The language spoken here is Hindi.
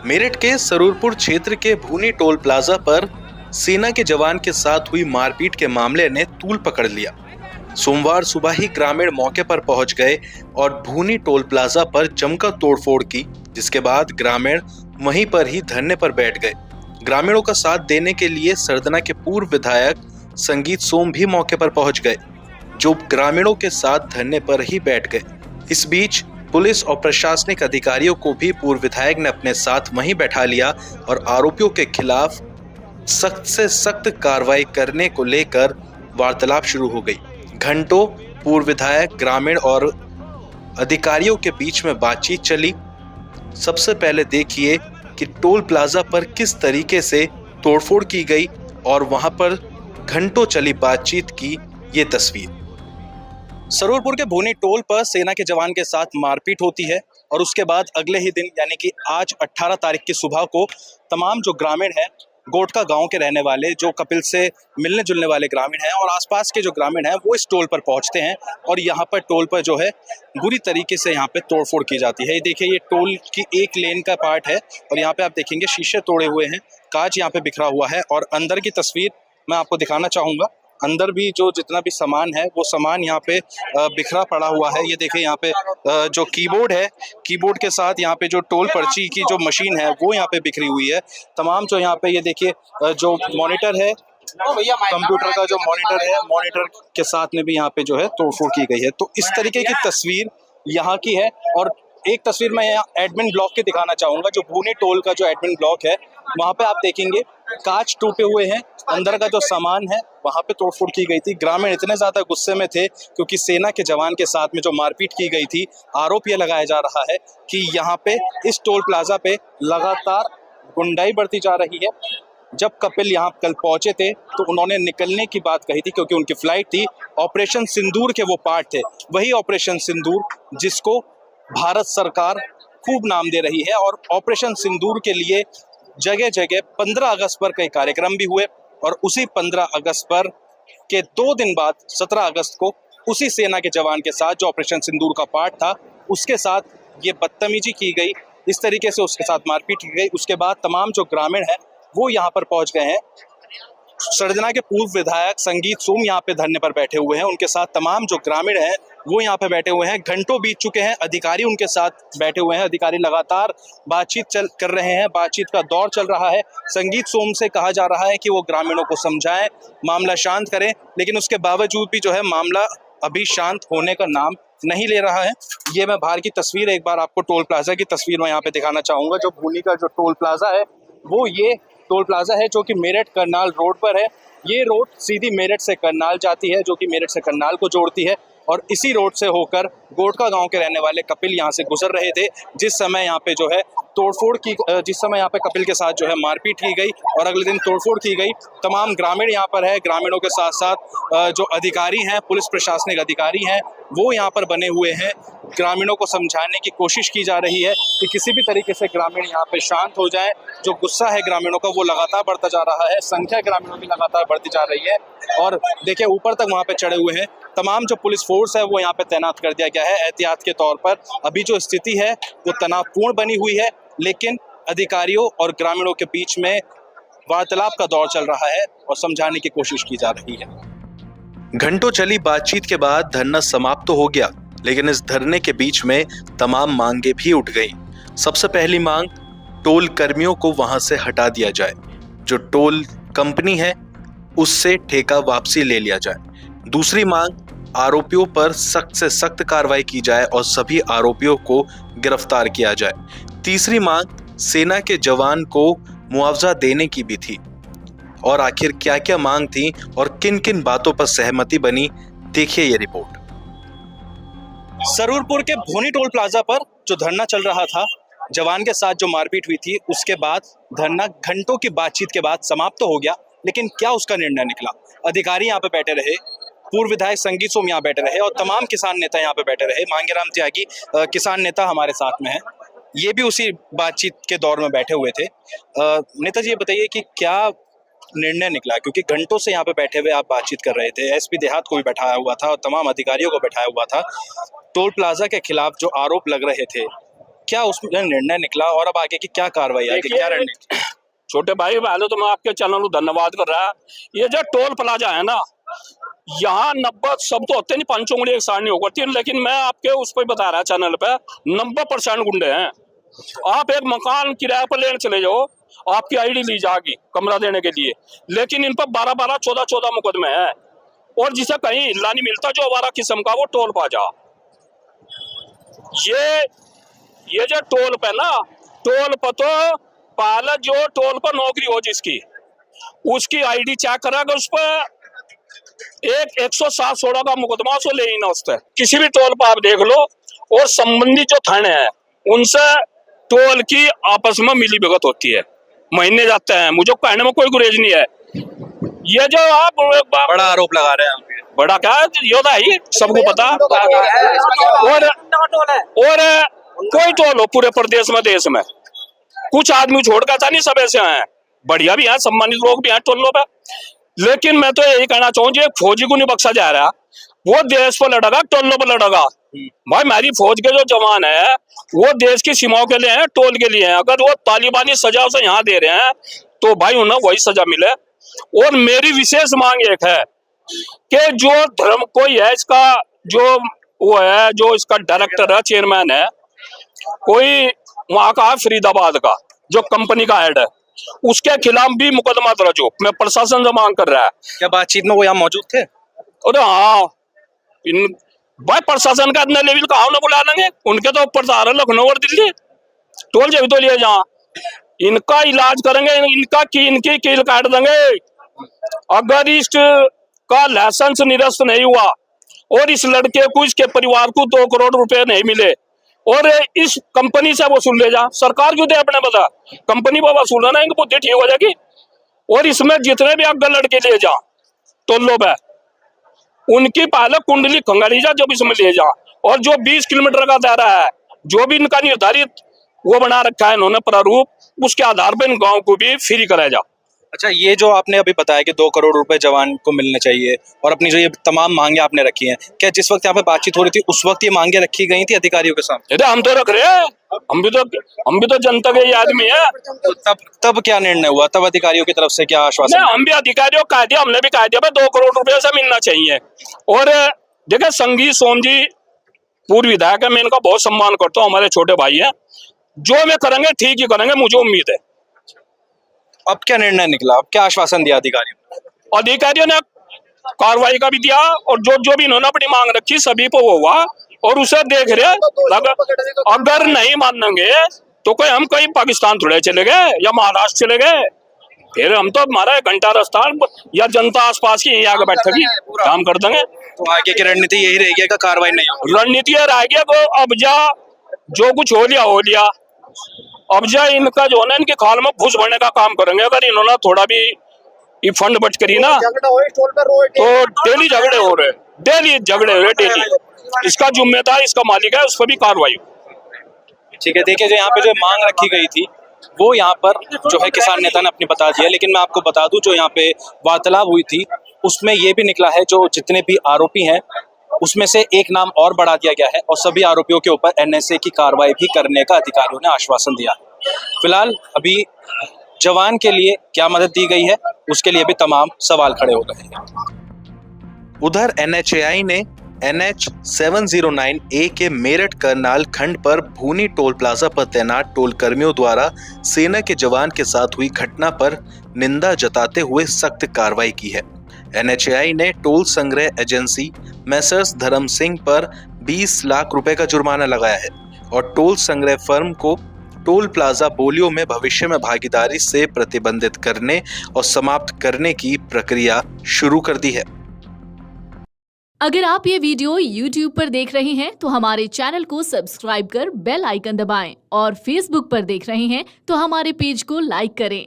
मेरठ के सरूरपुर क्षेत्र के भूनी टोल प्लाजा पर सेना के जवान के साथ हुई मारपीट के मामले ने तूल पकड़ लिया। सोमवार सुबह ही ग्रामीण मौके पर पहुंच गए और भूनी टोल प्लाजा पर जमकर तोड़फोड़ की, जिसके बाद ग्रामीण वहीं पर ही धरने पर बैठ गए। ग्रामीणों का साथ देने के लिए सरदना के पूर्व विधायक संगीत सोम भी मौके पर पहुंच गए, जो ग्रामीणों के साथ धरने पर ही बैठ गए। इस बीच पुलिस और प्रशासनिक अधिकारियों को भी पूर्व विधायक ने अपने साथ वहीं बैठा लिया और आरोपियों के खिलाफ सख्त से सख्त कार्रवाई करने को लेकर वार्तालाप शुरू हो गई। घंटों पूर्व विधायक, ग्रामीण और अधिकारियों के बीच में बातचीत चली। सबसे पहले देखिए कि टोल प्लाजा पर किस तरीके से तोड़फोड़ की गई और वहां पर घंटों चली बातचीत की ये तस्वीर। सरूरपुर के भूनी टोल पर सेना के जवान के साथ मारपीट होती है और उसके बाद अगले ही दिन यानी कि आज 18 तारीख की सुबह को तमाम जो ग्रामीण हैं, गोटका गांव के रहने वाले, जो कपिल से मिलने जुलने वाले ग्रामीण हैं और आसपास के जो ग्रामीण हैं, वो इस टोल पर पहुंचते हैं और यहाँ पर टोल पर जो है बुरी तरीके से यहाँ पे तोड़फोड़ की जाती है। ये देखिए, ये टोल की एक लेन का पार्ट है और यहाँ पे आप देखेंगे शीशे तोड़े हुए हैं, कांच यहाँ पे बिखरा हुआ है और अंदर की तस्वीर मैं आपको दिखाना चाहूँगा। अंदर भी जो जितना भी सामान है वो सामान यहाँ पे बिखरा पड़ा हुआ है। ये देखिए, यहाँ पे जो कीबोर्ड है, कीबोर्ड के साथ यहाँ पे जो टोल पर्ची की जो मशीन है वो यहाँ पे बिखरी हुई है। तमाम जो यहाँ पे ये देखिए जो मॉनिटर है, कंप्यूटर का जो मॉनिटर है, मॉनिटर के साथ में भी यहाँ पे जो है तोड़फोड़ की गई है। तो इस तरीके की तस्वीर यहाँ की है। और एक तस्वीर मैं यहाँ एडमिन ब्लॉक की दिखाना चाहूंगा। जो भूनी टोल का जो एडमिन ब्लॉक है, वहाँ पे आप देखेंगे कांच टूटे हुए हैं, अंदर का जो सामान है वहाँ पे तोड़फोड़ की गई थी। ग्रामीण इतने ज्यादा गुस्से में थे क्योंकि सेना के जवान के साथ में जो मारपीट की गई थी। आरोप ये लगाया जा रहा है कि यहाँ पे इस टोल प्लाजा पे लगातार गुंडाई बढ़ती जा रही है। जब कपिल यहाँ कल पहुंचे थे तो उन्होंने निकलने की बात कही थी क्योंकि उनकी फ्लाइट थी। ऑपरेशन सिंदूर के वो पार्ट थे, वही ऑपरेशन सिंदूर जिसको भारत सरकार खूब नाम दे रही है। और ऑपरेशन सिंदूर के लिए जगह जगह 15 अगस्त पर कई कार्यक्रम भी हुए और उसी 15 अगस्त पर के 2 दिन बाद 17 अगस्त को उसी सेना के जवान के साथ जो ऑपरेशन सिंदूर का पार्ट था उसके साथ ये बदतमीजी की गई, इस तरीके से उसके साथ मारपीट की गई। उसके बाद तमाम जो ग्रामीण हैं वो यहाँ पर पहुंच गए हैं। सरदना के पूर्व विधायक संगीत सोम यहाँ पे धरने पर बैठे हुए हैं, उनके साथ तमाम जो ग्रामीण हैं वो यहाँ पे बैठे हुए हैं। घंटों बीत चुके हैं, अधिकारी उनके साथ बैठे हुए हैं। अधिकारी लगातार बातचीत कर रहे हैं, बातचीत का दौर चल रहा है। संगीत सोम से कहा जा रहा है कि वो ग्रामीणों को समझाएं, मामला शांत करें, लेकिन उसके बावजूद भी जो है मामला अभी शांत होने का नाम नहीं ले रहा है। ये मैं बाहर की तस्वीर एक बार आपको टोल प्लाजा की तस्वीर मैं यहाँ पे दिखाना चाहूंगा। जो भूनी का जो टोल प्लाजा है वो ये टोल प्लाजा है जो कि मेरठ करनाल रोड पर है। ये रोड सीधी मेरठ से करनाल जाती है, जो कि मेरठ से करनाल को जोड़ती है और इसी रोड से होकर गोटका गांव के रहने वाले कपिल यहाँ से गुजर रहे थे जिस समय यहाँ पे जो है तोड़फोड़ की, जिस समय यहाँ पे कपिल के साथ जो है मारपीट की गई और अगले दिन तोड़फोड़ की गई। तमाम ग्रामीण यहाँ पर है, ग्रामीणों के साथ साथ जो अधिकारी हैं, पुलिस प्रशासनिक अधिकारी हैं, वो यहाँ पर बने हुए हैं। ग्रामीणों को समझाने की कोशिश की जा रही है कि किसी भी तरीके से ग्रामीण यहाँ पे शांत हो जाए। जो गुस्सा है ग्रामीणों का वो लगातार बढ़ता जा रहा है, संख्या ग्रामीणों की लगातार बढ़ती जा रही है। और देखिए, ऊपर तक वहाँ पे चढ़े हुए हैं। तमाम जो पुलिस फोर्स है वो यहाँ पे तैनात कर दिया गया है एहतियात के तौर पर। अभी जो स्थिति है वो तनावपूर्ण बनी हुई है, लेकिन अधिकारियों और ग्रामीणों के बीच में वार्तालाप का दौर चल रहा है और समझाने की कोशिश की जा रही है। घंटों चली बातचीत के बाद धरना समाप्त तो हो गया, लेकिन इस धरने के बीच में तमाम मांगे भी उठ गई। सबसे पहली मांग, टोल कर्मियों को वहां से हटा दिया जाए। जो टोल कंपनी है उससे ठेका वापसी ले लिया जाए। दूसरी मांग, आरोपियों पर सख्त से सख्त कार्रवाई की जाए और सभी आरोपियों को गिरफ्तार किया जाए। तीसरी मांग, सेना के जवान को मुआवजा देने की भी थी। और आखिर क्या क्या मांग थी और किन किन बातों पर सहमति बनी, देखिए ये रिपोर्ट। सरूरपुर के भूनी टोल प्लाजा पर जो धरना चल रहा था, जवान के साथ जो मारपीट हुई थी, उसके बाद धरना घंटों की बातचीत के बाद समाप्त तो हो गया, लेकिन क्या उसका निर्णय निकला? अधिकारी यहाँ पे बैठे रहे, पूर्व विधायक संगीत सोम यहाँ बैठे रहे और तमाम किसान नेता यहाँ पे बैठे रहे। मांगेराम त्यागी किसान नेता हमारे साथ में है, ये भी उसी बातचीत के दौर में बैठे हुए थे। नेताजी, ये बताइए कि क्या निर्णय निकला, क्योंकि घंटों से यहाँ पे बैठे हुए आप बातचीत कर रहे थे, एसपी देहात को भी बैठाया हुआ था और तमाम अधिकारियों को बैठाया हुआ था। टोल प्लाजा के खिलाफ जो आरोप लग रहे थे क्या उसमें निर्णय निकला और अब आगे की क्या कार्रवाई है, क्या रणनीति? छोटे भाई पहले तो मैं आपके चैनल को धन्यवाद कर रहा है। ये जो टोल प्लाजा है ना, यहाँ 90 सब तो होते नहीं, 5 उंगली एक सारनी हो करती है, लेकिन मैं आपके उस पर बता रहा चैनल पे 90% गुंडे हैं। आप एक मकान किराए पर लेने चले जाओ, आपकी आईडी ली जाएगी कमरा देने के लिए, लेकिन इन पर 12-12, 14-14 मुकदमे हैं। और जिसे कहीं हिल्ला नहीं मिलता जो हमारा किस्म का, वो टोल प्लाजा। ये जो टोल पे ना, टोल पर तो पहले जो टोल पर नौकरी हो जिसकी, उसकी आईडी चेक करेगा, उस पर एक 107-16 का मुकदमा उसको ले ही ना उससे। किसी भी टोल पर आप देख लो, और संबंधित जो थाने हैं उनसे टोल की आपस में मिली भगत होती है, महीने जाते हैं। मुझे कहने में कोई गुरेज नहीं है। ये जो आप बड़ा आरोप लगा रहे हैं, बड़ा क्या योदा है, सबको पता। और कोई टोल हो पूरे प्रदेश में, देश में, कुछ आदमी छोड़ कर नहीं, सब ऐसे हैं, बढ़िया भी हैं, सम्मानित लोग भी हैं टोलों पे। लेकिन मैं तो यही कहना चाहूँ, जो फौजी को नहीं बख्शा जा रहा, वो देश पर लड़ेगा, टोलों पर लड़ेगा। भाई हमारी फौज के जो जवान है वो देश की सीमाओं के लिए हैं, टोल के लिए हैं। अगर वो तालिबानी सजा उसे यहाँ दे रहे हैं तो भाई उन्हें वही सजा मिले। और मेरी विशेष मांग एक है कि जो धर्म कोई है इसका, जो वो है, जो इसका डायरेक्टर है, चेयरमैन है, कोई वहां का है फरीदाबाद का, जो कंपनी का हेड है, उसके खिलाफ भी मुकदमा दर्ज हो। मैं प्रशासन से मांग कर रहा है। क्या बातचीत में वो यहाँ मौजूद थे? अरे हाँ, भाई प्रशासन का इतना लेवल कहाँ ना बुला लेंगे, उनके तो ऊपर आ रहे लखनऊ और दिल्ली, टोल जब तो लिए जहाँ इनका इलाज करेंगे, इनकी कील काट देंगे। अगर इसका लाइसेंस निरस्त नहीं हुआ और इस लड़के को, इसके परिवार को 2 करोड़ रुपए नहीं मिले और इस कंपनी से वसूल ले जा, सरकार क्यों दे अपने बता, कंपनी पर वसूल ना, इनकी बुद्धि ठीक हो जाएगी। और इसमें जितने भी अगर लड़के ले जा टोलों पे, उनकी पहले कुंडली खंगाली जा जब इसमें ले जा। और जो 20 किलोमीटर का दायरा है, जो भी इनका निर्धारित वो बना रखा है इन्होंने प्रारूप, उसके आधार पर इन गाँव को भी फ्री कराया जा। अच्छा, ये जो आपने अभी बताया कि 2 करोड़ रुपए जवान को मिलने चाहिए और अपनी जो ये तमाम मांगे आपने रखी हैं, क्या जिस वक्त यहाँ पे बातचीत हो रही थी उस वक्त ये मांगे रखी गई थी अधिकारियों के सामने? हम तो रख रहे हैं, हम भी तो जनता के आदमी है। तो तब क्या निर्णय हुआ? तब अधिकारियों की तरफ से क्या आश्वासन? हम भी अधिकारियों को कह दिया, हमने भी कह दिया 2 करोड़ रुपए से मिलना चाहिए। और देखिए संगीत सोम जी पूर्व विधायक है, मैं इनका बहुत सम्मान करता हूँ, हमारे छोटे भाई है, जो मैं करेंगे ठीक ही करेंगे, मुझे उम्मीद है। अब क्या निर्णय निकला, अब क्या आश्वासन दिया अधिकारियों? अधिकारियों ने कार्रवाई का भी दिया, और जो भी इन्होंने अपनी मांग रखी सभी को वो हुआ, और उसे देख रहे। अगर नहीं मानेंगे तो कोई हम कहीं पाकिस्तान थोड़े चले गए या महाराष्ट्र चले गए, फिर हम तो हमारा 1 घंटा रास्ता या जनता आसपास की यहीं आगे बैठेगी, काम कर देंगे। तो आगे की रणनीति यही रहेगी कि कार्रवाई नहीं होगी? रणनीति यह रहेगी वो अब जो कुछ हो लिया, अब इनका जो है ना, इनके खाल में घुस भरने का काम करेंगे। अगर इन्होंने थोड़ा भी फंड बच करी ना, तो डेली झगड़े हो रहे, डेली। इसका जिम्मेदार इसका मालिक है, उस पर भी कार्रवाई। ठीक है, देखिए जो यहाँ पे जो मांग रखी गई थी वो यहाँ पर जो है किसान नेता ने अपनी बता दिया, लेकिन मैं आपको बता दूं जो यहाँ पे वार्तालाप हुई थी उसमें ये भी निकला है जो जितने भी आरोपी हैं उसमें से एक नाम और बढ़ा दिया गया है और सभी आरोपियों के ऊपर एनएसए की कार्रवाई भी करने का अधिकारियों ने आश्वासन दिया। फिलहाल अभी जवान के लिए क्या मदद दी गई है उसके लिए भी तमाम सवाल खड़े हो गए हैं। उधर एनएचएआई ने NH 709A के मेरठ करनाल खंड पर भूनी टोल प्लाजा पर तैनात टोल कर्मियों द्वारा सेना के जवान के साथ हुई घटना पर निंदा जताते हुए सख्त कार्रवाई की है। NHAI ने टोल संग्रह एजेंसी मैसर्स धर्म सिंह पर 20 लाख रुपए का जुर्माना लगाया है और टोल संग्रह फर्म को टोल प्लाजा बोलियों में भविष्य में भागीदारी से प्रतिबंधित करने और समाप्त करने की प्रक्रिया शुरू कर दी है। अगर आप ये वीडियो YouTube पर देख रहे हैं तो हमारे चैनल को सब्सक्राइब कर बेल आइकन दबाएं और Facebook पर देख रहे हैं तो हमारे पेज को लाइक करें।